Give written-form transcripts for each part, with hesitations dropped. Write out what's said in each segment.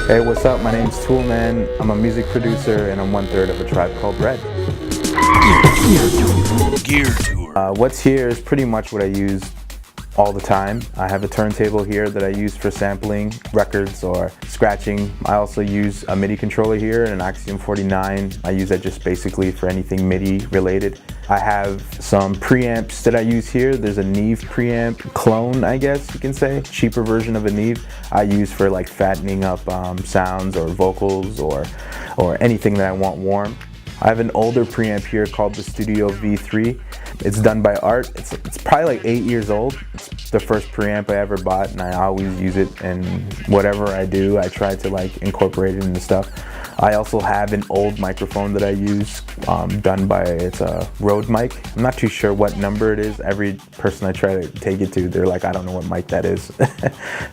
Hey, what's up? My name's 2OOLMAN. I'm a music producer and I'm 1/3 of a Tribe Called Red. Gear Tour. What's here is pretty much what I use all the time. I have a turntable here that I use for sampling records or scratching. I also use a MIDI controller here and an Axiom 49. I use that just basically for anything MIDI related. I have some preamps that I use here. There's a Neve preamp clone, I guess you can say, cheaper version of a Neve I use for like fattening up sounds or vocals or anything that I want warm. I have an older preamp here called the Studio V3. It's done by Art. It's probably like 8 years old. It's the first preamp I ever bought and I always use it, and whatever I do I try to like incorporate it into stuff. I also have an old microphone that I use done by, it's a Rode mic. I'm not too sure what number it is. Every person I try to take it to, they're like, I don't know what mic that is.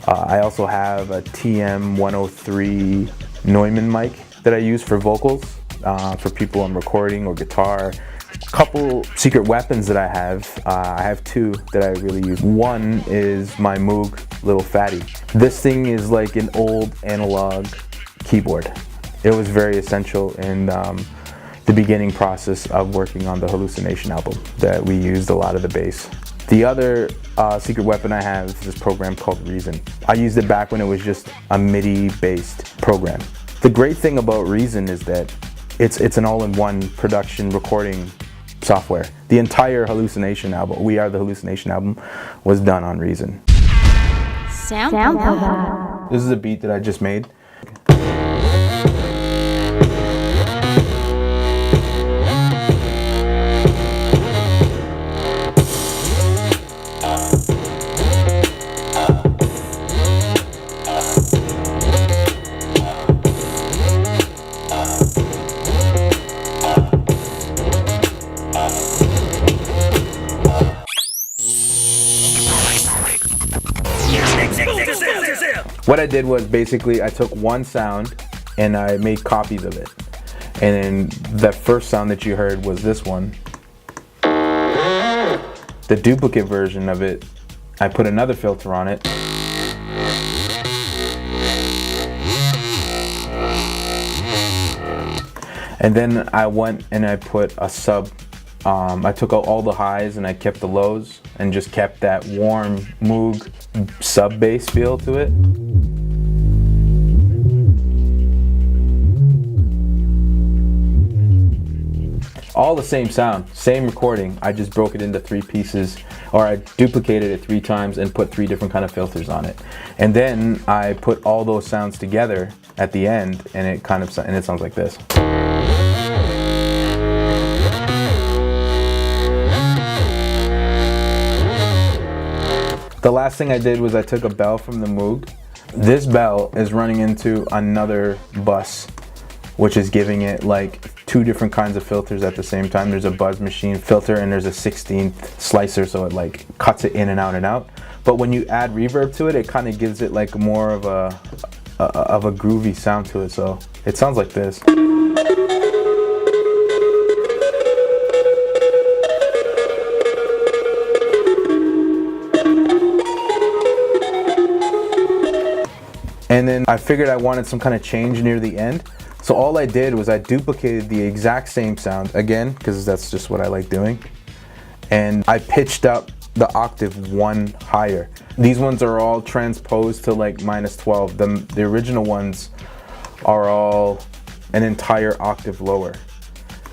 I also have a TM103 Neumann mic that I use for vocals. For people I'm recording or guitar. Couple secret weapons that I have two that I really use. One is my Moog Little Fatty. This thing is like an old analog keyboard. It was very essential in the beginning process of working on the Hallucination album that we used a lot of the bass. The other secret weapon I have is this program called Reason. I used it back when it was just a MIDI based program. The great thing about Reason is that it's an all-in-one production recording software. The entire Hallucination album, We Are the Hallucination album, was done on Reason. Sample that. This is a beat that I just made. What I did was basically I took one sound and I made copies of it. And then the first sound that you heard was this one. The duplicate version of it, I put another filter on it. And then I went and I put a sub. I took out all the highs and I kept the lows and just kept that warm Moog sub bass feel to it. All the same sound, same recording. I just broke it into 3 pieces, or I duplicated it 3 times and put 3 different kind of filters on it. And then I put all those sounds together at the end, and it sounds like this. The last thing I did was I took a bell from the Moog. This bell is running into another bus, which is giving it like 2 different kinds of filters at the same time. There's a buzz machine filter and there's a 16th slicer, so it like cuts it in and out and out. But when you add reverb to it, it kind of gives it like more of a groovy sound to it. So it sounds like this. And then I figured I wanted some kind of change near the end. So all I did was I duplicated the exact same sound again, because that's just what I like doing. And I pitched up the octave 1 higher. These ones are all transposed to like -12. The original ones are all an entire octave lower.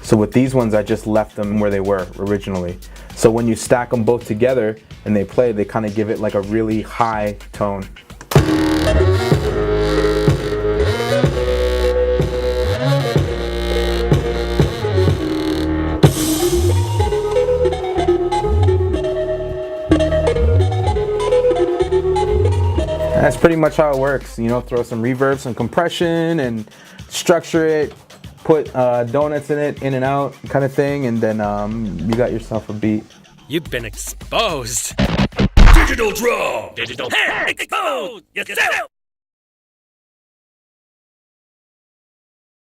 So with these ones, I just left them where they were originally. So when you stack them both together and they play, they kind of give it like a really high tone. That's pretty much how it works. You know, throw some reverb, some compression, and structure it. Put donuts in it, in and out kind of thing, and then you got yourself a beat. You've been exposed. Digital drum. Digital. Hey, exposed. Yourself.